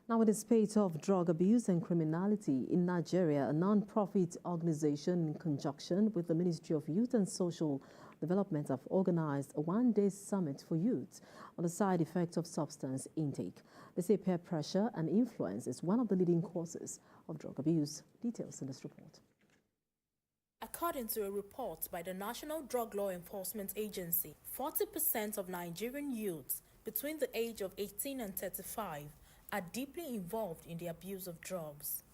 Now, in the spate of drug abuse and criminality in Nigeria, a non-profit organization in conjunction with the Ministry of Youth and Social Development have organized a one-day summit for youth on the side effects of substance intake. They say peer pressure and influence is one of the leading causes of drug abuse. Details in this report. According to a report by the National Drug Law Enforcement Agency, 40% of Nigerian youths between the age of 18 and 35 are deeply involved in the abuse of drugs.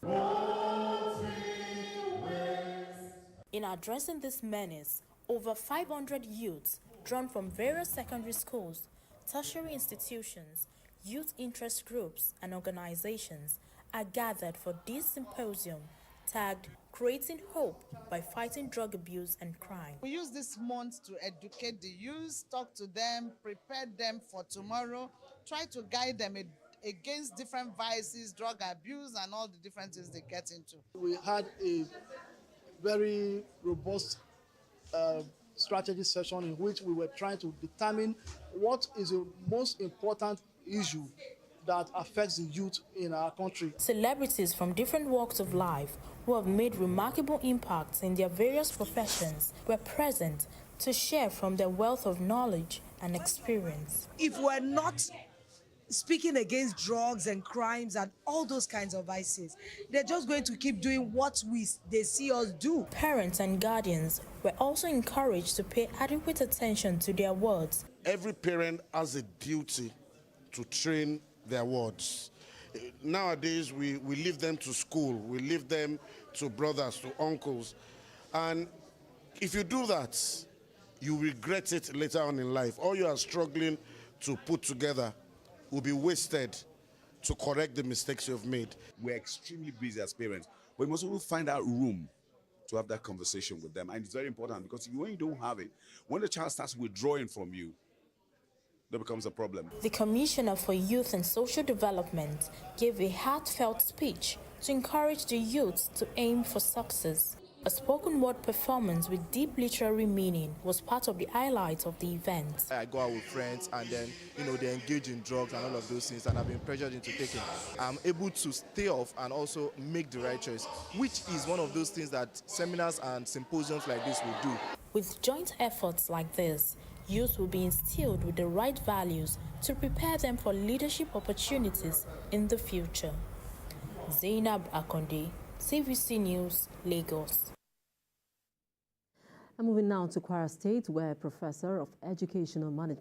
In addressing this menace, over 500 youths drawn from various secondary schools, tertiary institutions, youth interest groups and organizations are gathered for this symposium tagged Creating Hope by Fighting Drug Abuse and Crime. We use this month to educate the youth, talk to them, prepare them for tomorrow, try to guide them against different vices, drug abuse, and all the different things they get into. We had a very robust strategy session in which we were trying to determine what is the most important issue that affects the youth in our country. Celebrities from different walks of life who have made remarkable impacts in their various professions were present to share from their wealth of knowledge and experience. If we're not speaking against drugs and crimes and all those kinds of vices, they're just going to keep doing what they see us do. Parents and guardians were also encouraged to pay adequate attention to their wards. Every parent has a duty to train their wards. Nowadays, we leave them to school, we leave them to brothers, to uncles. And if you do that, you regret it later on in life. All you are struggling to put together will be wasted to correct the mistakes you've made. We're extremely busy as parents, but we must also find out room to have that conversation with them. And it's very important because when you don't have it, when the child starts withdrawing from you, that becomes a problem. The Commissioner for Youth and Social Development gave a heartfelt speech to encourage the youth to aim for success. A spoken word performance with deep literary meaning was part of the highlights of the event. I go out with friends and then, they engage in drugs and all of those things, and I've been pressured into taking. I'm able to stay off and also make the right choice, which is one of those things that seminars and symposiums like this will do. With joint efforts like this, youth will be instilled with the right values to prepare them for leadership opportunities in the future. Zainab Akonde, TVC News, Lagos. I'm moving now to Kwara State, where Professor of Educational Management